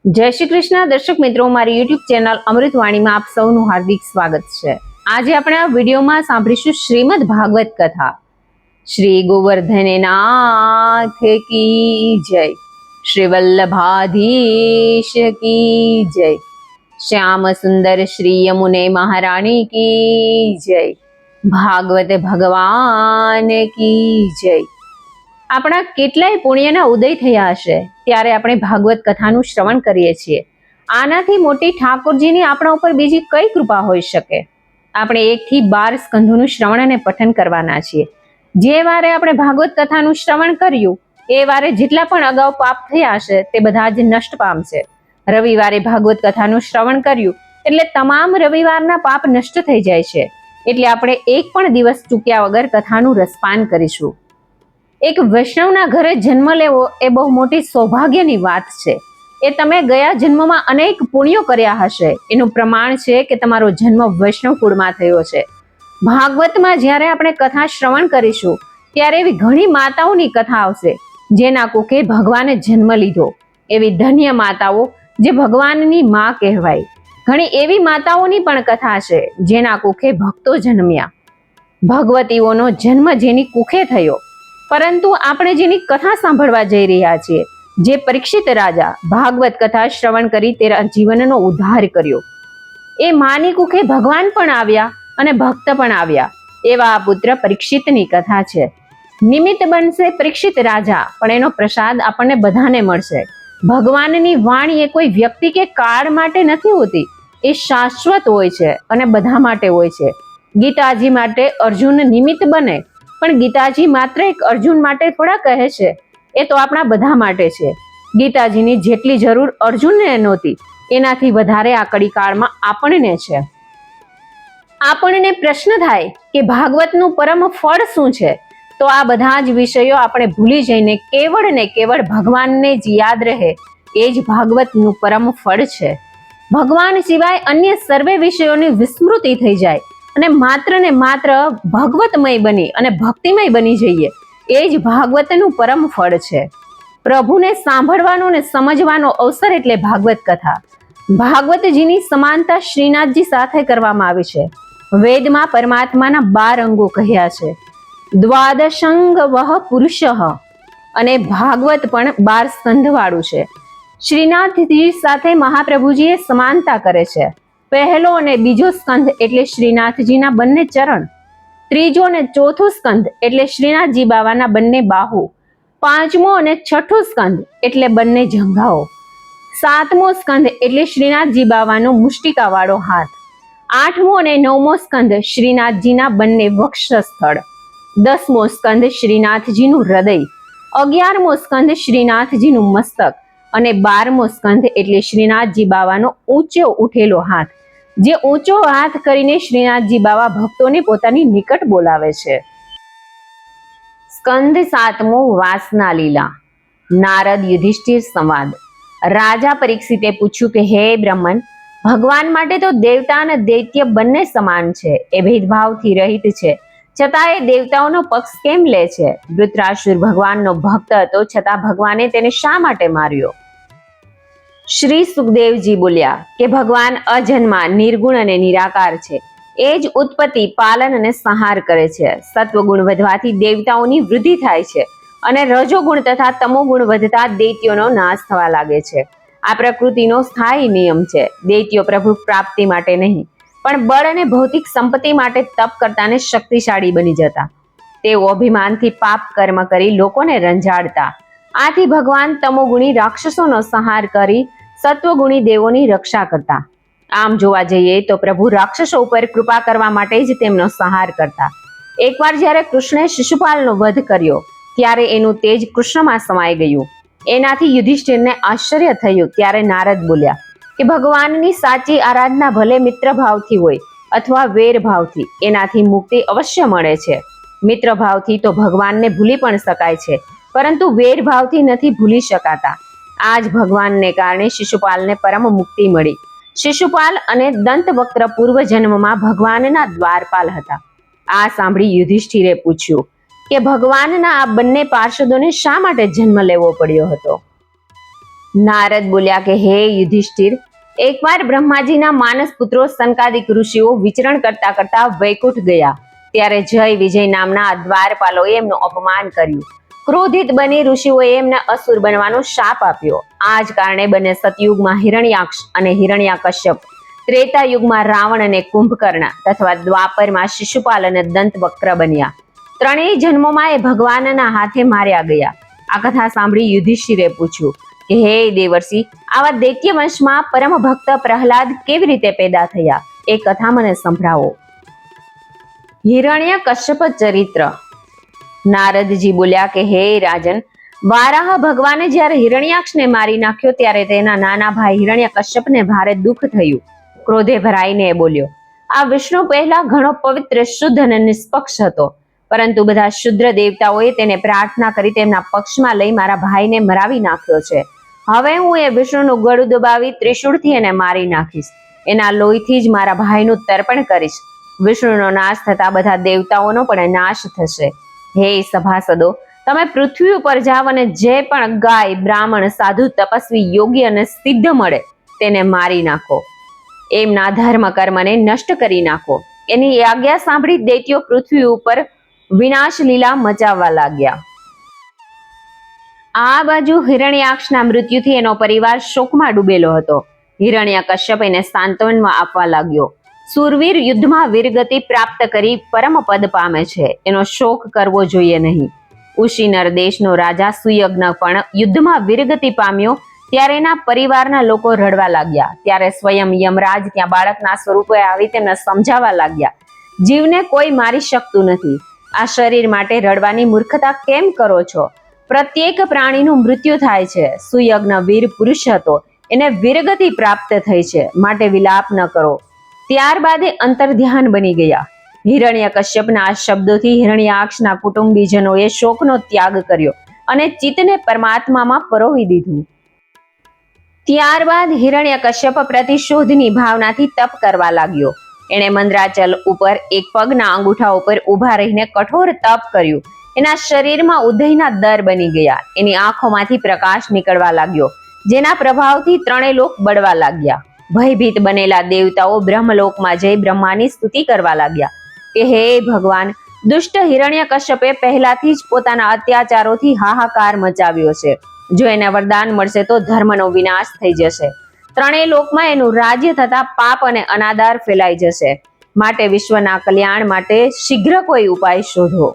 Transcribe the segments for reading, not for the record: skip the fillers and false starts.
જય શ્રી કૃષ્ણ દર્શક મિત્રો, મારી યુટ્યુબ ચેનલ અમૃતવાણીમાં આપ સૌનું હાર્દિક સ્વાગત છે। આજે આપણે આ વિડીયોમાં સાંભળીશું શ્રીમદ ભાગવત કથા। શ્રી ગોવર્ધનનાથ કી જય, શ્રી વલ્લભાધીશ કી જય, શ્યામ સુંદર શ્રી યમુને મહારાણી કી જય, ભાગવત ભગવાન કી જય। આપણા કેટલાય પુણ્યના ઉદય થયા હશે ત્યારે આપણે ભાગવત કથાનું શ્રવણ કરીએ છીએ। આનાથી મોટી ઠાકોરજીની આપણા ઉપર બીજી કઈ કૃપા હોઈ શકે। આપણે 1 થી 12 સ્કંધોનું શ્રવણ અને પઠન કરવાના છીએ। જે વારે આપણે ભાગવત કથાનું શ્રવણ કર્યું એ વારે જેટલા પણ અગાઉ પાપ થયા હશે તે બધા જ નષ્ટ પામશે। રવિવારે ભાગવત કથાનું શ્રવણ કર્યું એટલે તમામ રવિવારના પાપ નષ્ટ થઈ જાય છે। એટલે આપણે એક પણ દિવસ ચૂક્યા વગર કથાનું રસપાન કરીશું। એક વૈષ્ણવના ઘરે જન્મ લેવો એ બહુ મોટી સૌભાગ્યની વાત છે। એ તમે ગયા જન્મમાં અનેક પુણ્યો કર્યા હશે એનું પ્રમાણ છે કે તમારો જન્મ વૈષ્ણવ કુળમાં થયો છે। ભાગવતમાં જ્યારે આપણે કથા શ્રવણ કરીશું ત્યારે એવી ઘણી માતાઓની કથા આવશે જેના કુખે ભગવાને જન્મ લીધો। એવી ધન્ય માતાઓ જે ભગવાનની માં કહેવાય। ઘણી એવી માતાઓની પણ કથા છે જેના કુખે ભક્તો જન્મ્યા। ભગવતીઓનો જન્મ જેની કુખે થયો, પરંતુ આપણે જેની કથા સાંભળવા જઈ રહ્યા છીએ, જે પરીક્ષિત રાજા ભાગવત કથા શ્રવણ કરી તેના જીવનનો ઉદ્ધાર કર્યો, એ માની કુખે ભગવાન પણ આવ્યા અને ભક્ત પણ આવ્યા। એવા આ પુત્ર પરીક્ષિતની કથા છે। નિમિત્ત બનશે પરીક્ષિત રાજા, પણ એનો પ્રસાદ આપણને બધાને મળશે। ભગવાનની વાણી એ કોઈ વ્યક્તિ કે કાળ માટે નથી હોતી, એ શાશ્વત હોય છે અને બધા માટે હોય છે। ગીતાજી માટે અર્જુન નિમિત્ત બને, પણ ગીતાજી માત્ર એક અર્જુન માટે થોડા કહે છે, એ તો આપણા બધા માટે છે। ગીતાજીની જેટલી જરૂર અર્જુનને નહોતી એનાથી વધારે આ કડી કાળમાં આપણને છે। આપણને પ્રશ્ન થાય કે ભાગવતનું પરમ ફળ શું છે? તો આ બધા જ વિષયો આપણે ભૂલી જઈને કેવળ ને કેવળ ભગવાનને જ યાદ રહે એ જ ભાગવતનું પરમ ફળ છે। ભગવાન સિવાય અન્ય સર્વે વિષયોની વિસ્મૃતિ થઈ જાય અને માત્ર ભગવતમય બની અને ભક્તિમય બની જઈએ, એ જ ભાગવતનું પરમ ફળ છે। પ્રભુને સાંભળવાનો અને સમજવાનો અવસર એટલે ભાગવત કથા। ભાગવતજીની સમાનતા શ્રીનાથજી સાથે કરવામાં આવી છે। વેદમાં પરમાત્માના 12 અંગો કહ્યા છે। દ્વાદશંગ વહ પુરુષ, અને ભાગવત પણ 12 સ્કંધ વાળું છે। શ્રીનાથજી સાથે મહાપ્રભુજીએ સમાનતા કરે છે। પહેલો અને બીજો સ્કંધ એટલે શ્રીનાથજીના બંને ચરણ, ત્રીજો અને ચોથો સ્કંધ એટલે શ્રીનાથજી બાવાના બંને બાહુ, પાંચમો અને છઠ્ઠો સ્કંધ એટલે બંને જંઘાઓ, સાતમો સ્કંધ એટલે શ્રીનાથજી બાવાનો મુષ્ટિકા વાળો હાથ, આઠમો અને નવમો સ્કંધ શ્રીનાથજીના બંને વક્ષસ્થળ, 10મો સ્કંધ શ્રીનાથજીનું હૃદય, 11મો સ્કંધ શ્રીનાથજીનું મસ્તક અને 12મો સ્કંધ એટલે શ્રીનાથજી બાવાનો ઊંચો ઉઠેલો હાથ, જે ઊંચો હાથ કરીને શ્રીનાથજી બાવા ભક્તોને પોતાની નિકટ બોલાવે છે। સ્કંધ 7મો વાસના લીલા। નારદ યુધિષ્ઠિર સંવાદ। રાજા પરીક્ષિતે પૂછ્યું કે હે બ્રહ્મન, ભગવાન માટે તો દેવતા અને દૈત્ય બંને સમાન છે, એ ભેદભાવથી રહિત છે, છતાં એ દેવતાઓનો પક્ષ કેમ લે છે? વૃત્રાસુર ભગવાનનો ભક્ત હતો, છતાં ભગવાને તેને શા માટે માર્યો? શ્રી સુખદેવજી બોલ્યા કે ભગવાન અજન્મા, નિર્ગુણ અને નિરાકાર છે। એ જ ઉત્પત્તિ, પાલન અને સંહાર કરે છે। સત્વગુણ વધવાથી દેવતાઓની વૃદ્ધિ થાય છે અને રજોગુણ તથા તમોગુણ વધતા દૈત્યોનો નાશ થવા લાગે છે। આ પ્રકૃતિનો સ્થાયી નિયમ છે। દૈત્યો પ્રભુ પ્રાપ્તિ માટે નહીં, પણ બળ અને ભૌતિક સંપત્તિ માટે તપ કરતાને શક્તિશાળી બની જતા। તેઓ અભિમાનથી પાપ કર્મ કરી લોકોને રંજાડતા। આથી ભગવાન તમોગુણી રાક્ષસોનો સંહાર કરી સત્વગુણી દેવોની રક્ષા કરતા। આમ જોવા જઈએ તો પ્રભુ રાક્ષસો ઉપર કૃપા કરવા માટે જ તેમનો સંહાર કરતા। એકવાર જ્યારે કૃષ્ણે શિશુપાલનો વધ કર્યો ત્યારે એનું તેજ કૃષ્ણમાં સમાઈ ગયું। એનાથી યુધિષ્ઠિરને આશ્ચર્ય થયું। ત્યારે નારદ બોલ્યા કે ભગવાનની સાચી આરાધના ભલે મિત્ર ભાવથી હોય અથવા વેર ભાવથી, એનાથી મુક્તિ અવશ્ય મળે છે। મિત્ર ભાવથી તો ભગવાનને ભૂલી પણ શકાય છે, પરંતુ વેર ભાવથી નથી ભૂલી શકાતા। આ જ ભગવાનને કારણે શિશુપાલને પરમ મુક્તિ મળી। શિશુપાલ અને દંતવક્ર પૂર્વ જન્મમાં ભગવાનના દ્વારપાલ હતા। આ સાંભળી યુધિષ્ઠિરે પૂછ્યું કે ભગવાનના આ બંને પાર્ષદોને શા માટે જન્મ લેવો પડ્યો હતો? નારદ બોલ્યા કે હે યુધિષ્ઠિર, એકવાર બ્રહ્માજીના માનસ પુત્રો સંકાદિક ઋષિઓ વિચરણ કરતા કરતા વૈકુંઠ ગયા. ત્યારે જય વિજય નામના દ્વારપાલોએ એમનું અપમાન કર્યું. ક્રોધિત બની ઋષિઓએ એમને અસુર બનવાનો શાપ આપ્યો. આ જ કારણે બંને સતયુગમાં હિરણ્યાક્ષ અને હિરણ્યાકશ્યપ, ત્રેતા યુગમાં રાવણ અને કુંભકર્ણ તથા દ્વાપરમાં શિશુપાલ અને દંતવક્ર બન્યા. ત્રણેય જન્મોમાં એ ભગવાનના હાથે માર્યા ગયા. આ કથા સાંભળી યુધિષ્ઠિરે પૂછ્યું કે હે દેવર્ષિ, આવા દૈત્ય વંશમાં પરમ ભક્ત પ્રહલાદ કેવી રીતે પેદા થયા? એ કથા મને સંભળાવો. હિરણ્યકશ્યપ ચરિત્ર. નારદજી બોલ્યા કે હે રાજન, વારાહ ભગવાને જ્યારે હિરણ્યાક્ષને મારી નાખ્યો ત્યારે તેના નાના ભાઈ હિરણ્યકશ્યપને ભારે દુઃખ થયું. ક્રોધે ભરાઈને બોલ્યો, આ વિષ્ણુ પહેલા ઘણો પવિત્ર, શુદ્ધ અને નિષ્પક્ષ હતો, પરંતુ બધા શુદ્ર દેવતાઓએ તેને પ્રાર્થના કરી તેમના પક્ષમાં લઈ મારા ભાઈને મરાવી નાખ્યો છે. હવે હું એ વિષ્ણુનું ગળું દબાવી ત્રિશૂળથી એને મારી નાખીશ. એના લોહીથી જ મારા ભાઈનું તર્પણ કરીશ. વિષ્ણુનો નાશ થતા બધા દેવતાઓનો પણ નાશ થશે. હે સભાસદો, તમે પૃથ્વી ઉપર જાવ અને જે પણ ગાય, બ્રાહ્મણ, સાધુ, તપસ્વી, યોગી અને સિદ્ધ મળે તેને મારી નાખો. એમના ધર્મ કર્મને નષ્ટ કરી નાખો. એની આજ્ઞા સાંભળી દૈત્યો પૃથ્વી ઉપર વિનાશ લીલા મચાવવા લાગ્યા. આ બાજુ હિરણ્યાક્ષના મૃત્યુથી એનો પરિવાર શોકમાં ડૂબેલો હતો. હિરણ્યકશ્યપ એને સાંત્વના આપવા લાગ્યો. સુરવીર યુદ્ધમાં વીરગતિ પ્રાપ્ત કરી પરમ પદ પામે છે, એનો શોક કરવો જોઈએ નહીં. ઉશીનર દેશનો રાજા સુયજ્ઞ પણ યુદ્ધમાં વીરગતિ પામ્યો ત્યારે એના પરિવારના લોકો રડવા લાગ્યા. ત્યારે સ્વયં યમરાજ ત્યાં બાળકના સ્વરૂપે આવી તેમને સમજાવવા લાગ્યા, જીવને કોઈ મારી શકતું નથી. આ શરીર માટે રડવાની મૂર્ખતા કેમ કરો છો? પ્રત્યેક પ્રાણીનું મૃત્યુ થાય છે. સુયજ્ઞ વીર પુરુષ હતો, એને વીરગતિ પ્રાપ્ત થઈ છે, માટે વિલાપ ન કરો. ત્યારબાદ એ અંતર્ધ્યાન બની ગયા. હિરણ્યકશ્યપના આ શબ્દોથી હિરણ્યાક્ષના કુટુંબીજનોએ શોકનો ત્યાગ કર્યો અને ચિત્તને પરમાત્મામાં પરોવી દીધું. ત્યારબાદ હિરણ્યકશ્યપ પ્રતિશોધની ભાવનાથી તપ કરવા લાગ્યો. એણે મંદ્રાચલ ઉપર એક પગના અંગૂઠા ઉપર ઊભા રહીને કઠોર તપ કર્યું. એના શરીરમાં ઉદયના દર બની ગયા. એની આંખોમાંથી પ્રકાશ નીકળવા લાગ્યો, જેના પ્રભાવથી ત્રણેય લોક બળવા લાગ્યા. ભયભીત બનેલા દેવતાઓ બ્રહ્મલોકમાં જઈ બ્રહ્માની સ્તુતિ કરવા લાગ્યા કે હે ભગવાન, દુષ્ટ હિરણ્યકશ્યપે પહેલાથી જ પોતાના અત્યાચારોથી હાહાકાર મચાવ્યો છે. જો એને વરદાન મળશે તો ધર્મનો વિનાશ થઈ જશે. ત્રણેય લોકમાં એનું રાજ્ય થતા પાપ અને અનાદાર ફેલાઈ જશે. માટે વિશ્વના કલ્યાણ માટે શીઘ્ર કોઈ ઉપાય શોધો.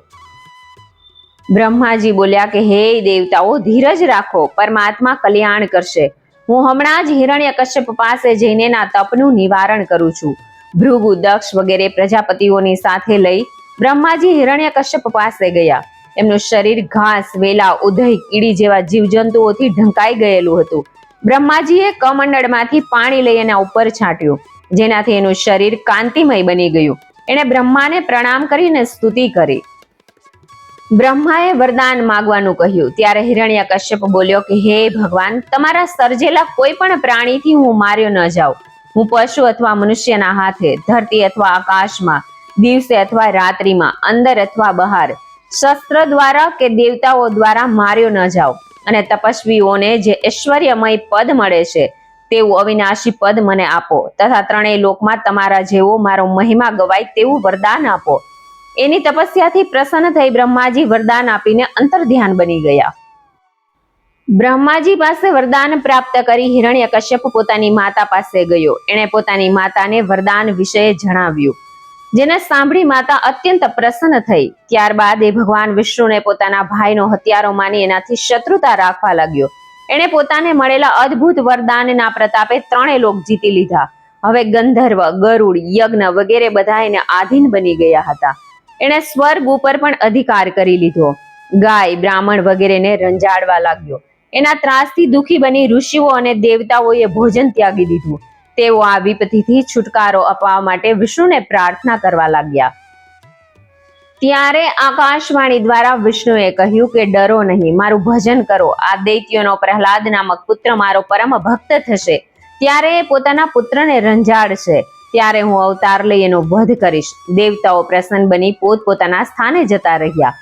બ્રહ્માજી બોલ્યા કે હે દેવતાઓ, ધીરજ રાખો, પરમાત્મા કલ્યાણ કરશે. હું હમણાં જ હિરણ્યકશ્યપ પાસે જઈને એના તપનું નિવારણ કરું છું. ભૃગુ, દક્ષ વગેરે પ્રજાપતિઓની સાથે લઈ બ્રહ્માજી હિરણ્યકશ્યપ પાસે ગયા. એમનું શરીર ઘાસ, વેલા, ઉધઈ, કીડી જેવા જીવજંતુઓથી ઢંકાઈ ગયેલું હતું. બ્રહ્માજીએ કમંડળમાંથી પાણી લઈ એના ઉપર છાંટ્યું, જેનાથી એનું શરીર કાંતિમય બની ગયું. એણે બ્રહ્માને પ્રણામ કરીને સ્તુતિ કરી. બ્રહ્માએ વરદાન માંગવાનું કહ્યું. ત્યારે હિરણ્યકશ્યપ બોલ્યો કે હે ભગવાન, તમારા સર્જેલા કોઈ પણ પ્રાણીથી હું માર્યો ન જાઉં. હું પશુ અથવા મનુષ્યના હાથે, ધરતી અથવા આકાશમાં, દિવસે અથવા રાત્રિમાં, અંદર અથવા બહાર, શસ્ત્ર દ્વારા કે દેવતાઓ દ્વારા માર્યો ન જાઉં. અને તપસ્વીઓને જે ઐશ્વર્યમય પદ મળે છે તેવું અવિનાશી પદ મને આપો, તથા ત્રણેય લોકમાં તમારા જેવો મારો મહિમા ગવાય તેવું વરદાન આપો. એની તપસ્યાથી પ્રસન્ન થઈ બ્રહ્માજી વરદાન આપીને અંતર્ધ્યાન બની ગયા. બ્રહ્માજી પાસે વરદાન પ્રાપ્ત કરી હિરણ્યકશ્યપ પોતાની માતા પાસે ગયો. એણે પોતાની માતાને વરદાન વિશે જણાવ્યું, જેને સાંભળી માતા અત્યંત પ્રસન્ન થઈ. ત્યારબાદ એ ભગવાન વિષ્ણુને પોતાના ભાઈનો હત્યારો માની એનાથી શત્રુતા રાખવા લાગ્યો. એણે પોતાને મળેલા અદ્ભુત વરદાનના પ્રતાપે ત્રણેય લોક જીતી લીધા. હવે ગંધર્વ, ગરુડ, યજ્ઞ વગેરે બધા એને આધીન બની ગયા હતા. એણે સ્વર્ગ ઉપર પણ અધિકાર કરી લીધો. ગાય, બ્રાહ્મણ વગેરેને રંજાડવા લાગ્યો. એના ત્રાસથી દુઃખી બની ઋષિઓ અને દેવતાઓએ ભોજન ત્યાગી દીધું. તેઓ આ વિપત્તિથી છુટકારો અપાવવા માટે વિષ્ણુને પ્રાર્થના કરવા લાગ્યા. ત્યારે આકાશવાણી દ્વારા વિષ્ણુએ કહ્યું કે ડરો નહીં, મારું ભજન કરો. આ દૈત્યોનો પ્રહલાદ નામક પુત્ર મારો પરમ ભક્ત થશે. ત્યારે એ પોતાના પુત્રને રંજાડશે. ત્યારે હું અવતાર લઈ એનો વધ કરીશ. દેવતાઓ પ્રસન્ન બની પોતપોતાના સ્થાને જતા રહ્યા.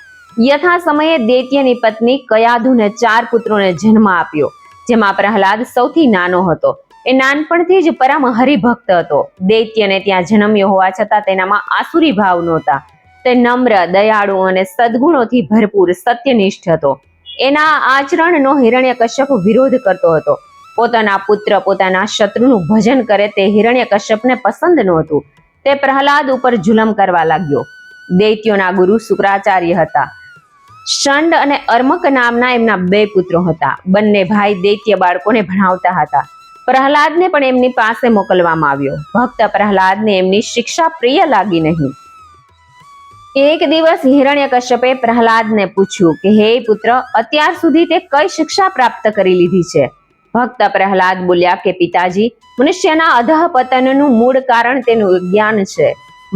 યથા સમયે દૈત્યની પત્ની કયાધુને 4 પુત્રોને જન્મ આપ્યો, જેમાં પ્રહલાદ સૌથી નાનો હતો. એ નાનપણથી જ પરમ હરિભક્ત હતો. દૈત્યને ત્યાં જન્મ્યો હોવા છતાં તેનામાં આસુરી ભાવ નહોતા. તે નમ્ર, દયાળુ અને સદગુણોથી ભરપૂર સત્યનિષ્ઠ હતો. એના આચરણનો હિરણ્યકશ્યપ વિરોધ કરતો હતો. પોતાના પુત્ર પોતાના શત્રુનું ભજન કરે તે હિરણ્યકશ્યપને પસંદ નહોતું. તે પ્રહલાદ ઉપર જુલમ કરવા લાગ્યો. દૈત્યોના ગુરુ શુક્રાચાર્ય હતા. શંડ અને અર્મક નામના એમના 2 પુત્રો હતા. બંને ભાઈ દૈત્ય બાળકોને ભણાવતા હતા. પ્રહલાદને પણ એમની પાસે મોકલવામાં આવ્યો. ભક્ત પ્રહલાદને એમની શિક્ષા પ્રિય લાગી નહીં. એક દિવસ હિરણ્યકશ્યપે પ્રહલાદને પૂછ્યું કે હે પુત્ર, અત્યાર સુધી તે કઈ શિક્ષા પ્રાપ્ત કરી લીધી છે? ભક્ત પ્રહલાદ બોલ્યા કે પિતાજી, મનુષ્યના અધઃપતનનું મૂળ કારણ તેનું અજ્ઞાન છે.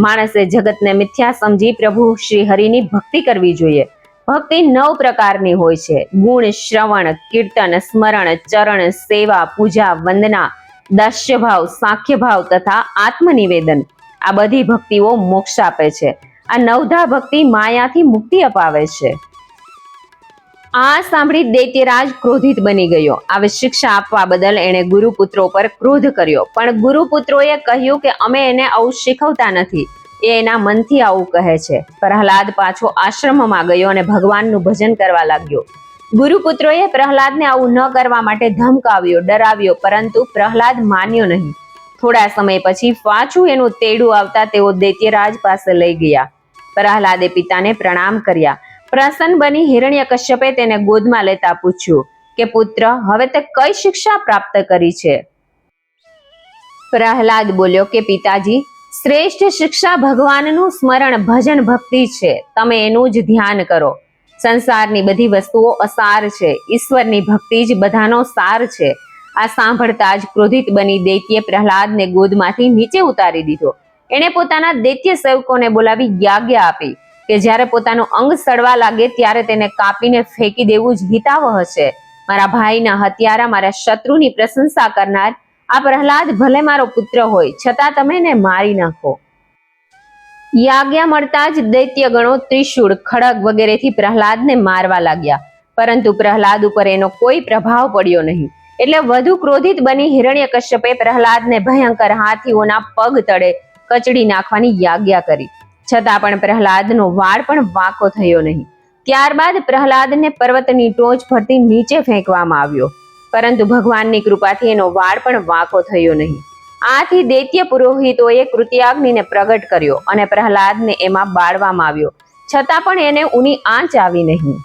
માણસે જગતને મિથ્યા સમજી પ્રભુ શ્રી હરિની ભક્તિ કરવી જોઈએ. ભક્તિ 9 પ્રકારની હોય છે: ગુણ, શ્રવણ, કીર્તન, સ્મરણ, ચરણ, સેવા, પૂજા, વંદના, દાસ્યભાવ, સાખ્યભાવ તથા આત્મનિવેદન. આ બધી ભક્તિઓ મોક્ષ આપે છે. આ 9ધા ભક્તિ માયાથી મુક્તિ અપાવે છે. આ સાંભળી દૈત્યરાજ ક્રોધિત બની ગયો. આવી શિક્ષા આપવા બદલ એણે ગુરુપુત્રો પર ક્રોધ કર્યો. પણ ગુરુપુત્રોએ કહ્યું કે અમે એને આવું શીખવતા નથી. એ એના મનથી આવું કહે છે. પ્રહલાદ પાછો આશ્રમમાં ગયો અને ભગવાનનું ભજન કરવા લાગ્યો. ગુરુપુત્રોએ પ્રહલાદને આવું ન કરવા માટે ધમકાવ્યો, ડરાવ્યો, પરંતુ પ્રહલાદ માન્યો નહીં. થોડા સમય પછી પાછું એનું તેડું આવતા તેઓ દૈત્યરાજ પાસે લઈ ગયા. પ્રહલાદે પિતાને પ્રણામ કર્યા. પ્રસન્ન બની હિરણ્યકશ્યપે તેને ગોદમાં લેતા પૂછ્યું કે પુત્ર, હવે તે કઈ શિક્ષા પ્રાપ્ત કરી છે? પ્રહલાદ બોલ્યો કે પિતાજી, શ્રેષ્ઠ શિક્ષા ભગવાનનું સ્મરણ, ભજન, ભક્તિ છે. તમે એનું જ ધ્યાન કરો. સંસારની બધી વસ્તુઓ અસાર છે. ઈશ્વરની ભક્તિ જ બધાનો સાર છે. આ સાંભળતા જ ક્રોધિત બની દૈત્ય પ્રહલાદને ગોદમાંથી નીચે ઉતારી દીધો. એણે પોતાના દૈત્ય સેવકોને બોલાવી આજ્ઞા આપી કે જ્યારે પોતાનું અંગ સડવા લાગે ત્યારે તેને કાપીને ફેંકી દેવું જ હિતાવહ છે. મારા ભાઈના હત્યારા, મારા શત્રુની પ્રશંસા કરનાર આ પ્રહલાદ ભલે મારો પુત્ર હોય, છતાં તમે એને મારી નાખો. આજ્ઞા મળતા જ દૈત્યગણો ત્રિશૂળ, ખડગ વગેરેથી પ્રહલાદને મારવા લાગ્યા. પરંતુ પ્રહલાદ ઉપર એનો કોઈ પ્રભાવ પડ્યો નહીં. એટલે વધુ ક્રોધિત બની હિરણ્યકશ્યપે પ્રહલાદને ભયંકર હાથીઓના પગ તળે કચડી નાખવાની આજ્ઞા કરી. છતાં પણ પ્રહલાદનો વાળ પણ વાંકો થયો નહીં. ત્યારબાદ પ્રહલાદને પર્વતની ટોચ પરથી નીચે ફેંકવામાં આવ્યો. પરંતુ ભગવાનની કૃપાથી એનો વાળ પણ વાંકો થયો નહીં. આથી દૈત્ય પુરોહિતોએ કૃત્યાગ્નિને પ્રગટ કર્યો અને પ્રહલાદને એમાં બાળવામાં આવ્યો. છતાં પણ એને ઊની આંચ આવી નહીં.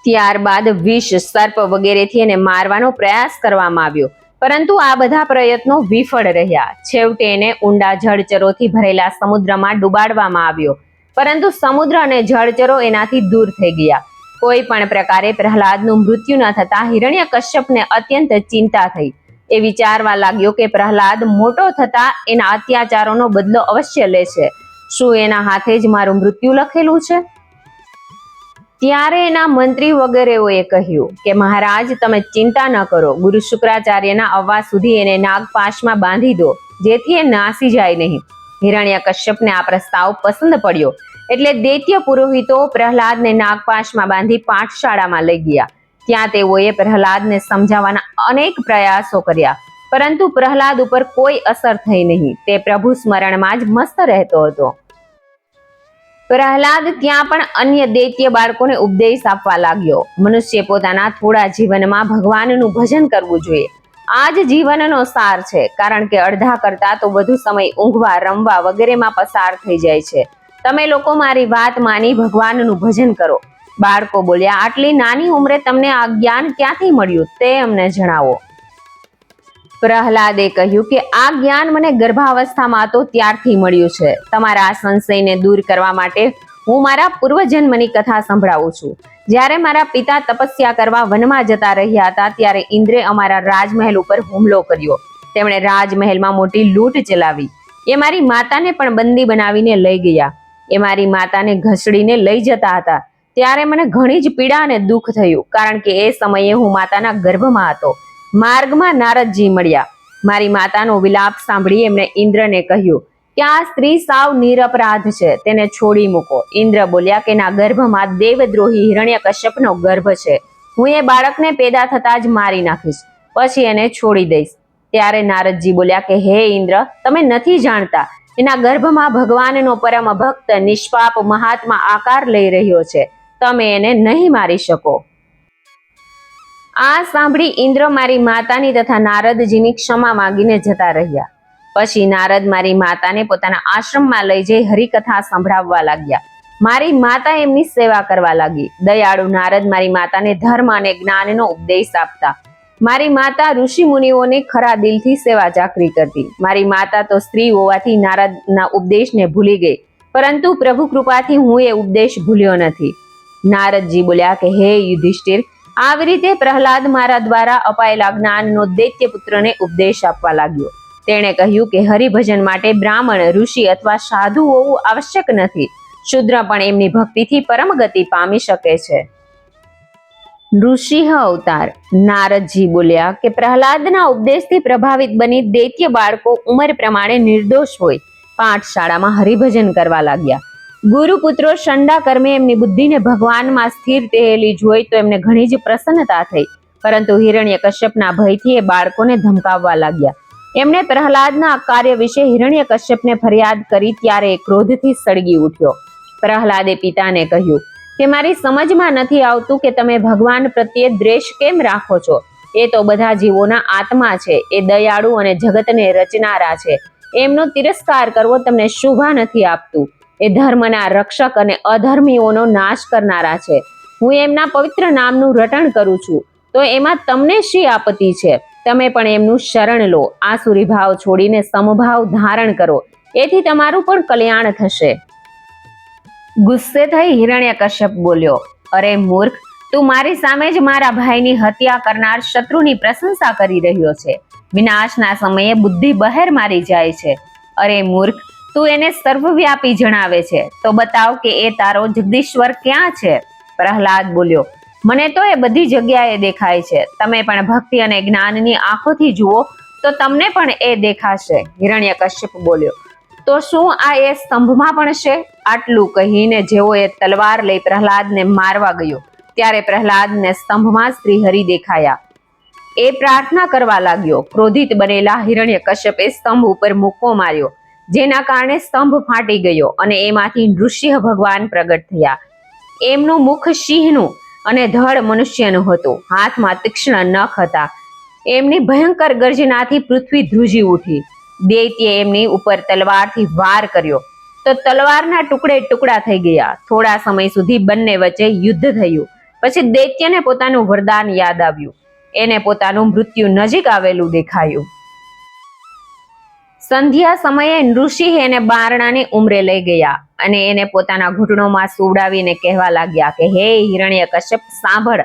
ત્યારબાદ વિષ, સર્પ વગેરેથી એને મારવાનો પ્રયાસ કરવામાં આવ્યો. પરંતુ આ બધા પ્રયત્નો વિફળ રહ્યા. છેવટે એને ઊંડા જળચરોથી ભરેલા સમુદ્રમાં ડુબાડવામાં આવ્યો. પરંતુ સમુદ્ર અને જળચરો એનાથી દૂર થઈ ગયા. કોઈ પણ પ્રકારે પ્રહલાદનું મૃત્યુ ન થતા હિરણ્યકશ્યપને અત્યંત ચિંતા થઈ. એ વિચારવા લાગ્યો કે પ્રહલાદ મોટો થતા એના અત્યાચારોનો બદલો અવશ્ય લે છે. શું એના હાથે જ મારું મૃત્યુ લખેલું છે? ત્યારે એના મંત્રી વગેરેઓએ કહ્યું કે મહારાજ, તમે ચિંતા ન કરો. ગુરુ શુક્રાચાર્યના આવવા સુધી એને નાગપાશમાં બાંધી દો, જેથી એ નાસી જાય નહીં. હિરણ્યકશ્યપને આ પ્રસ્તાવ પસંદ પડ્યો. એટલે દૈત્ય પુરોહિતો પ્રહલાદને નાગપાશમાં બાંધી પાઠશાળામાં લઈ ગયા. ત્યાં તેઓએ પ્રહલાદને સમજાવવાના અનેક પ્રયાસો કર્યા. પરંતુ પ્રહલાદ ઉપર કોઈ અસર થઈ નહીં. તે પ્રભુ સ્મરણમાં જ મસ્ત રહેતો હતો. પ્રહલાદ ત્યાં પણ અન્ય દૈત્ય બાળકોને ઉપદેશ આપવા લાગ્યો. મનુષ્ય પોતાના થોડા જીવનમાં ભગવાનનું ભજન કરવું જોઈએ. આ જ જીવનનો સાર છે. કારણ કે અડધા કરતા તો વધુ સમય ઊંઘવા, રમવા વગેરેમાં પસાર થઈ જાય છે. તમે લોકો મારી વાત માની ભગવાનનું ભજન કરો. બાળકો બોલ્યા, આટલી નાની ઉંમરે તમને આ જ્ઞાન ક્યાંથી મળ્યું તે અમને જણાવો. પ્રહલાદે કહ્યું કે આ જ્ઞાન મને ગર્ભાવસ્થામાં તો ત્યારથી મળ્યું છે. તમારા આ સંશયને દૂર કરવા માટે હું મારા પૂર્વજન્મની કથા સંભળાવું છું. જ્યારે મારા પિતા તપસ્યા કરવા વનમાં જતા રહ્યા હતા ત્યારે ઇન્દ્રે અમારા રાજમહેલ ઉપર હુમલો કર્યો. તેમણે રાજમહેલમાં મોટી લૂંટ ચલાવી. એ મારી માતાને પણ બંદી બનાવીને લઈ ગયા. એ મારી માતાને ઘસડીને લઈ જતા હતા. ત્યારે મને ઘણી જ પીડા અને દુઃખ થયું, કારણ કે એ સમયે હું માતાના ગર્ભમાં હતો. માર્ગમાં નારદજી મળ્યા. મારી માતાનો વિલાપ સાંભળી એમણે ઇન્દ્રને કહ્યું કે આ સ્ત્રી સાવ નિરપરાધ છે, તેને છોડી મૂકો. ઇન્દ્ર બોલ્યા કે ના ગર્ભમાં દેવદ્રોહી હિરણ્યકશ્યપનો ગર્ભ છે. હું એ બાળકને પેદા થતા જ મારી નાખીશ, પછી એને છોડી દઈશ. ત્યારે નારદજી બોલ્યા કે હે ઇન્દ્ર, તમે નથી જાણતા, એના ગર્ભમાં ભગવાનનો પરમ ભક્ત નિષ્પાપ મહાત્મા આકાર લઈ રહ્યો છે. તમે એને નહીં મારી શકો. આ સાંભળી ઇન્દ્ર મારી માતાની તથા નારદજીની ક્ષમા માંગીને જતા રહ્યા. પછી નારદ મારી માતાને પોતાના આશ્રમમાં લઈ જઈ હરિકથા સંભળાવવા લાગ્યા. મારી માતા એમની સેવા કરવા લાગી. દયાળુ નારદ મારી માતાને ધર્મ અને જ્ઞાનનો ઉપદેશ આપતા. મારી માતા ઋષિ મુનિઓને ખરા દિલથી સેવા ચાકરી કરતી. મારી માતા તો સ્ત્રી હોવાથી નારદના ઉપદેશને ભૂલી ગઈ, પરંતુ પ્રભુ કૃપાથી હું એ ઉપદેશ ભૂલ્યો નથી. નારદજી બોલ્યા કે હે યુધિષ્ઠિર, આવી રીતે પ્રહલાદ મારા દ્વારા અપાયેલા જ્ઞાનનો દૈત્ય પુત્રને ઉપદેશ આપવા લાગ્યો. તેણે કહ્યું કે હરિભજન માટે બ્રાહ્મણ, ઋષિ અથવા સાધુ હોવું આવશ્યક નથી. શુદ્ર પણ એમની ભક્તિથી પરમ ગતિ પામી શકે છે. ઋષિ અવતાર. નારદજી બોલ્યા કે પ્રહલાદના ઉપદેશથી પ્રભાવિત બની દૈત્ય બાળકો ઉંમર પ્રમાણે નિર્દોષ હોય પાઠશાળામાં હરિભજન કરવા લાગ્યા. ગુરુપુત્રો શંડા કર્મે એમની બુદ્ધિને ભગવાનમાં સ્થિર થયેલી જોઈ તો એમને ઘણી જ પ્રસન્નતા થઈ, પરંતુ હિરણ્યકશ્યપના ભયથી એ બાળકોને ધમકાવવા લાગ્યા. એમણે પ્રહલાદના કાર્ય વિશે હિરણ્યકશ્યપને ફરિયાદ કરી ત્યારે એ ક્રોધથી સળગી ઉઠ્યો. પ્રહલાદે પિતાને કહ્યું કે મારી સમજમાં નથી આવતું કે તમે ભગવાન પ્રત્યે દ્વેષ કેમ રાખો છો. એ તો બધા જીવોના આત્મા છે, એ દયાળુ અને જગતને રચનારા છે. એમનો તિરસ્કાર કરવો તમને શોભા નથી આપતું. એ ધર્મના રક્ષક અને અધર્મીઓનો નાશ કરનારા છે. હું એમના પવિત્ર નામનું રટણ કરું છું, તો એમાં તમને શી આપત્તિ છે? તમે પણ એમનું શરણ લો. આસુરી ભાવ છોડીને સમભાવ ધારણ કરો, એથી તમારું પણ કલ્યાણ થશે. ગુસ્સે થઈ હિરણ્યકશ્યપ બોલ્યો, અરે મૂર્ખ, તું મારી સામે જ મારા ભાઈની હત્યા કરનાર શત્રુની પ્રશંસા કરી રહ્યો છે. વિનાશના સમયે બુદ્ધિ બહેર મારી જાય છે. અરે મૂર્ખ, તું એને સર્વવ્યાપી જણાવે છે, તો બતાવ કે એ તારો જગદીશ્વર ક્યાં છે? પ્રહલાદ બોલ્યો, મને તો એ બધી જગ્યાએ દેખાય છે. તમે પણ ભક્તિ અને જ્ઞાનની આંખોથી જુઓ તો તમને પણ એ દેખાશે. હિરણ્યકશ્યપ બોલ્યો, તો શું આ એ સ્તંભમાં પણ છે? આટલું કહીને જેવો એ તલવાર લઈ પ્રહલાદને મારવા ગયો, ત્યારે પ્રહલાદને સ્તંભમાં શ્રીહરિ દેખાયા. એ પ્રાર્થના કરવા લાગ્યો. ક્રોધિત બનેલા હિરણ્યકશ્યપે સ્તંભ ઉપર મુક્કો માર્યો, જેના કારણે સ્તંભ ફાટી ગયો અને એમાંથી નૃસિંહ ભગવાન પ્રગટ થયા. એમનું મુખ સિંહનું અને ધડ મનુષ્યનું હતું. હાથમાં તીક્ષ્ણ નખ હતા. એમની ભયંકર ગર્જનાથી પૃથ્વી ધ્રુજી ઉઠી. દૈત્યે એમની ઉપર તલવારથી વાર કર્યો તો તલવારના ટુકડે ટુકડા થઈ ગયા. થોડા સમય સુધી બંને વચ્ચે યુદ્ધ થયું. પછી દૈત્યને પોતાનું વરદાન યાદ આવ્યું. એને પોતાનું મૃત્યુ નજીક આવેલું દેખાયું. સંધ્યા સમયે નૃસિંહ એને બારણાની ઉંમરે લઈ ગયા અને એને પોતાના ઘૂંટણોમાં સુવડાવીને કહેવા લાગ્યા કે હે હિરણ્યકશ્યપ, સાંભળ,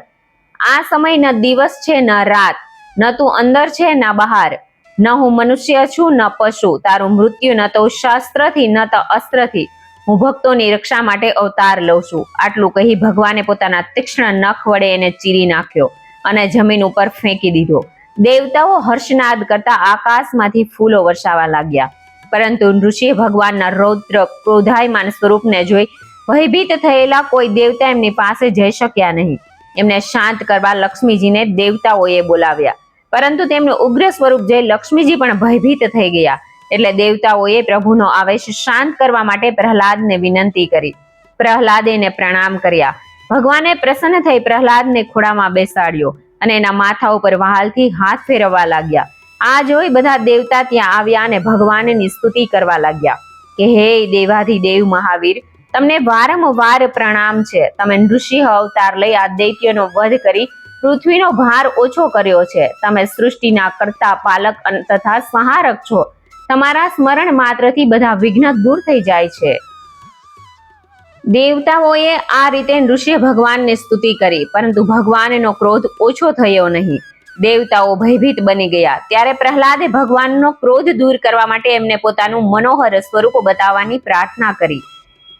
આ સમય ન દિવસ છે ન રાત, ન તું અંદર છે ન બહાર, ન હું મનુષ્ય છું ન પશુ. તારું મૃત્યુ ન તો શાસ્ત્રથી ન તો અસ્ત્રથી. હું ભક્તોની રક્ષા માટે અવતાર લઉં છું. આટલું કહી ભગવાને પોતાના તીક્ષ્ણ નખ વડે એને ચીરી નાખ્યો અને જમીન ઉપર ફેંકી દીધો. દેવતાઓ હર્ષનાદ કરતા આકાશમાંથી ફૂલો વરસાવા લાગ્યા, પરંતુ નૃસિંહ ભગવાનના રૌદ્ર ક્રોધાયમાન સ્વરૂપને જોઈ ભયભીત થયેલા કોઈ દેવતા એમની પાસે જઈ શક્યા નહીં. એમને શાંત કરવા લક્ષ્મીજીને દેવતાઓએ બોલાવ્યા, પરંતુ તેમનું ઉગ્ર સ્વરૂપ જોઈ લક્ષ્મીજી પણ ભયભીત થઈ ગયા. એટલે દેવતાઓએ પ્રભુનો આવેશ શાંત કરવા માટે પ્રહલાદને વિનંતી કરી. પ્રહલાદે એને પ્રણામ કર્યા. ભગવાને પ્રસન્ન થઈ પ્રહલાદને ખોળામાં બેસાડ્યો અને એના માથા ઉપર વહાલથી હાથ ફેરવવા લાગ્યા. આ જોઈ બધા દેવતા ત્યાં આવ્યા અને ભગવાનની સ્તુતિ કરવા લાગ્યા કે હે દેવાધિદેવ મહાવીર, તમને વારંવાર પ્રણામ છે. તમે નૃસિંહ અવતાર લઈ આ દૈત્યનો વધ કરી પૃથ્વીનો ભાર ઓછો કર્યો છે. તમે સૃષ્ટિના કર્તા, પાલક તથા સંહારક છો. તમારા સ્મરણ માત્રથી બધા વિઘ્ન દૂર થઈ જાય છે. દેવતાઓએ આ રીતે નૃસિંહ ભગવાનની સ્તુતિ કરી, પરંતુ ભગવાનનો ક્રોધ ઓછો થયો નહીં. દેવતાઓ ભયભીત બની ગયા. ત્યારે પ્રહલાદે ભગવાનનો ક્રોધ દૂર કરવા માટે એમને પોતાનું મનોહર સ્વરૂપ બતાવવાની પ્રાર્થના કરી.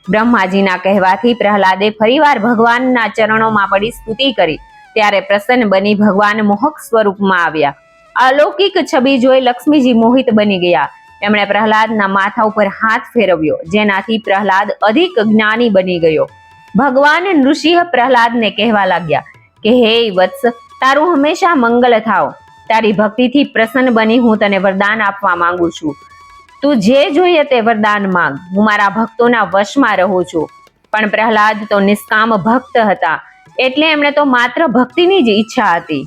બ્રહ્માજીના કહેવાથી પ્રહલાદે ફરીવાર ભગવાનના ચરણોમાં પડી સ્તુતિ કરી. ત્યારે પ્રસન્ન બની ભગવાન મોહક સ્વરૂપમાં આવ્યા. અલૌકિક છબી જોઈ લક્ષ્મીજી મોહિત બની ગયા. એમણે પ્રહલાદના માથા ઉપર હાથ ફેરવ્યો, જેનાથી પ્રહલાદ અધિક જ્ઞાની બની ગયો. ભગવાન નૃસિંહ પ્રહલાદને કહેવા લાગ્યા કે હે વત્સ, તારું હંમેશા મંગલ થાવ. તારી ભક્તિથી પ્રસન્ન બની હું તને વરદાન આપવા માંગુ છું. તું જે જોઈએ તે વરદાન માંગ, હું મારા ભક્તોના વશમાં રહું છું. પણ પ્રહલાદ તો નિષ્કામ ભક્ત હતા, એટલે એમણે તો માત્ર ભક્તિની જ ઈચ્છા હતી.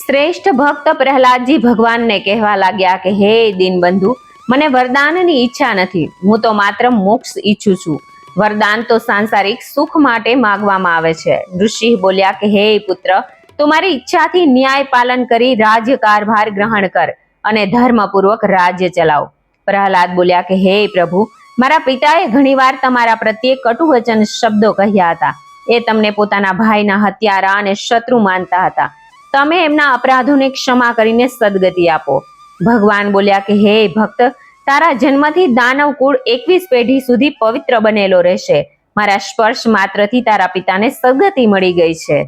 શ્રેષ્ઠ ભક્ત પ્રહલાદજી ભગવાનને કહેવા લાગ્યા કે હે દીનબંધુ, મને વરદાનની ઈચ્છા નથી, હું તો માત્ર મોક્ષ ઈચ્છું છું. વરદાન તો સાંસારિક સુખ માટે માંગવામાં આવે છે. ઋષિ બોલ્યા કે હે પુત્ર, તમારી ઈચ્છાથી ન્યાય પાલન કરી રાજ્ય કારભાર ગ્રહણ કર અને ધર્મપૂર્વક રાજ્ય ચલાવ. પ્રહલાદ બોલ્યા કે હે પ્રભુ, મારા પિતાએ ઘણીવાર તમારા પ્રત્યે કટુ વચન શબ્દો કહ્યા હતા. એ તમને પોતાના ભાઈના હત્યારા અને શત્રુ માનતા હતા. તમે એમના અપરાધોને ક્ષમા કરીને સદગતિ આપો. ભગવાન બોલ્યા કે હે ભક્ત, તારા જન્મથી દાનવ કુળ 21 પેઢી સુધી પવિત્ર બનેલો રહેશે. મારા સ્પર્શ માત્રથી તારા પિતાને સદગતિ મળી ગઈ છે.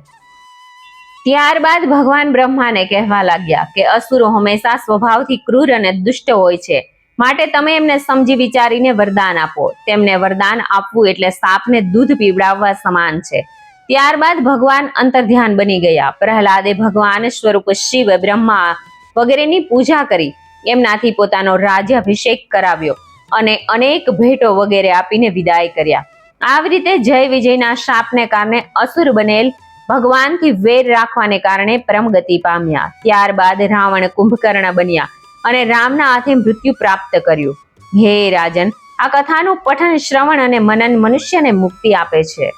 ત્યારબાદ ભગવાન બ્રહ્માને કહેવા લાગ્યા કે અસુરો હંમેશા સ્વભાવથી ક્રૂર અને દુષ્ટ હોય છે, માટે તમે એમને સમજી વિચારીને વરદાન આપો. તેમને વરદાન આપવું એટલે સાપને દૂધ પીવડાવવા સમાન છે. ત્યારબાદ ભગવાન અંતર્ધ્યાન બની ગયા. પ્રહલાદે ભગવાન સ્વરૂપ શિવ, બ્રહ્મા વગેરેની પૂજા કરી, એમનાથી પોતાનો રાજ્યાભિષેક કરાવ્યો અને અનેક ભેટો વગેરે આપીને વિદાય કર્યા. આવી રીતે જય વિજયના શાપને કારણે અસુર બનેલ ભગવાનથી વેર રાખવાને કારણે પરમગતિ પામ્યા. ત્યારબાદ રાવણ કુંભકર્ણ બન્યા અને રામના હાથે મૃત્યુ પ્રાપ્ત કર્યું. હે રાજન, આ કથાનું પઠન, શ્રવણ અને મનન મનુષ્યને મુક્તિ આપે છે.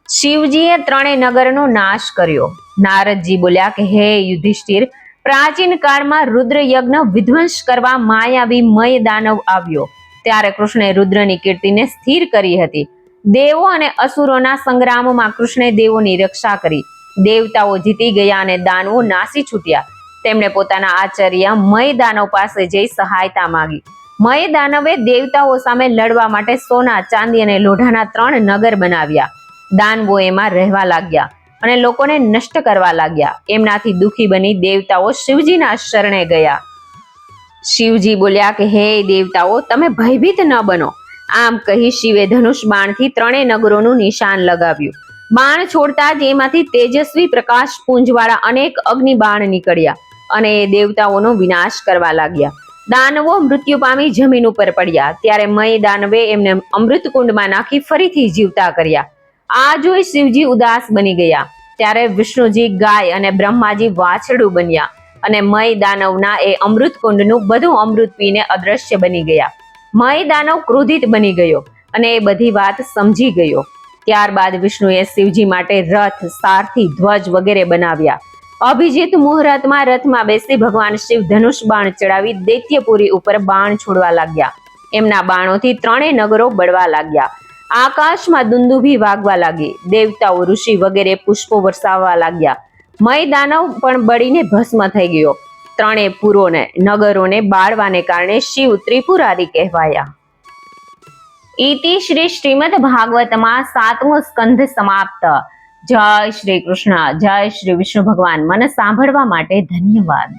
શિવજીએ 3 નગરનો નાશ કર્યો. નારદજી બોલ્યા કે હે યુધિષ્ઠિર, પ્રાચીન કાળમાં રુદ્ર યજ્ઞ વિધ્વંસ કરવા માયાવી મય દાનવ આવ્યો. ત્યારે કૃષ્ણે રુદ્રની કીર્તિને સ્થિર કરી હતી. દેવો અને અસુરોના સંગ્રામમાં કૃષ્ણે દેવોની રક્ષા કરી. દેવતાઓ જીતી ગયા અને દાનવો નાસી છૂટ્યા. તેમણે પોતાના આચાર્ય મય દાનવ પાસે જઈ સહાયતા માંગી. મય દાનવે દેવતાઓ સામે લડવા માટે સોના, ચાંદી અને લોઢાના 3 નગર બનાવ્યા. દાનવો એમાં રહેવા લાગ્યા અને લોકોને નષ્ટ કરવા લાગ્યા. એમનાથી દુખી બની દેવતાઓ શિવજીના શરણે ગયા. શિવજી બોલ્યા કે હે દેવતાઓ, તમે ભયભીત ન બનો. આમ કહી શિવે ધનુષ બાણથી 3 નગરોનું નિશાન લગાવ્યું. બાણ છોડતા જ એમાંથી તેજસ્વી પ્રકાશ પુંજવાળા અનેક અગ્નિ બાણ નીકળ્યા અને એ દેવતાઓનો વિનાશ કરવા લાગ્યા. દાનવો મૃત્યુ પામી જમીન ઉપર પડ્યા. ત્યારે મય દાનવે એમને અમૃત કુંડમાં નાખી ફરીથી જીવતા કર્યા. આ જોઈ શિવજી ઉદાસ બની ગયા. ત્યારે વિષ્ણુજી ગાય અને બ્રહ્માજી વાછરડું બન્યા અને મય દાનવના એ અમૃત કુંડનું બધું અમૃત પીને અદ્રશ્ય બની ગયા. મય દાનવ ક્રોધિત બની ગયો અને એ બધી વાત સમજી ગયો. ત્યારબાદ વિષ્ણુએ શિવજી માટે રથ, સારથી, ધ્વજ વગેરે બનાવ્યા. અભિજીત મુહૂર્તમાં રથમાં બેસી ભગવાન શિવ ધનુષ બાણ ચડાવી દૈત્યપુરી ઉપર બાણ છોડવા લાગ્યા. એમના બાણોથી 3 નગરો બળવા લાગ્યા. આકાશમાં દુંદુભી વાગવા લાગી. દેવતાઓ, ઋષિ વગેરે પુષ્પો વરસાવવા લાગ્યા. મય દાનવ પણ બળીને ભસ્મ થઈ ગયો. 3 પુરોને, નગરોને બાળવાને કારણે શિવ ત્રિપુરારી કહેવાયા. ઇતિ શ્રી શ્રીમદ ભાગવતમાં 7મો સ્કંધ સમાપ્ત. જય શ્રી કૃષ્ણ. જય શ્રી વિષ્ણુ ભગવાન. મને સાંભળવા માટે ધન્યવાદ.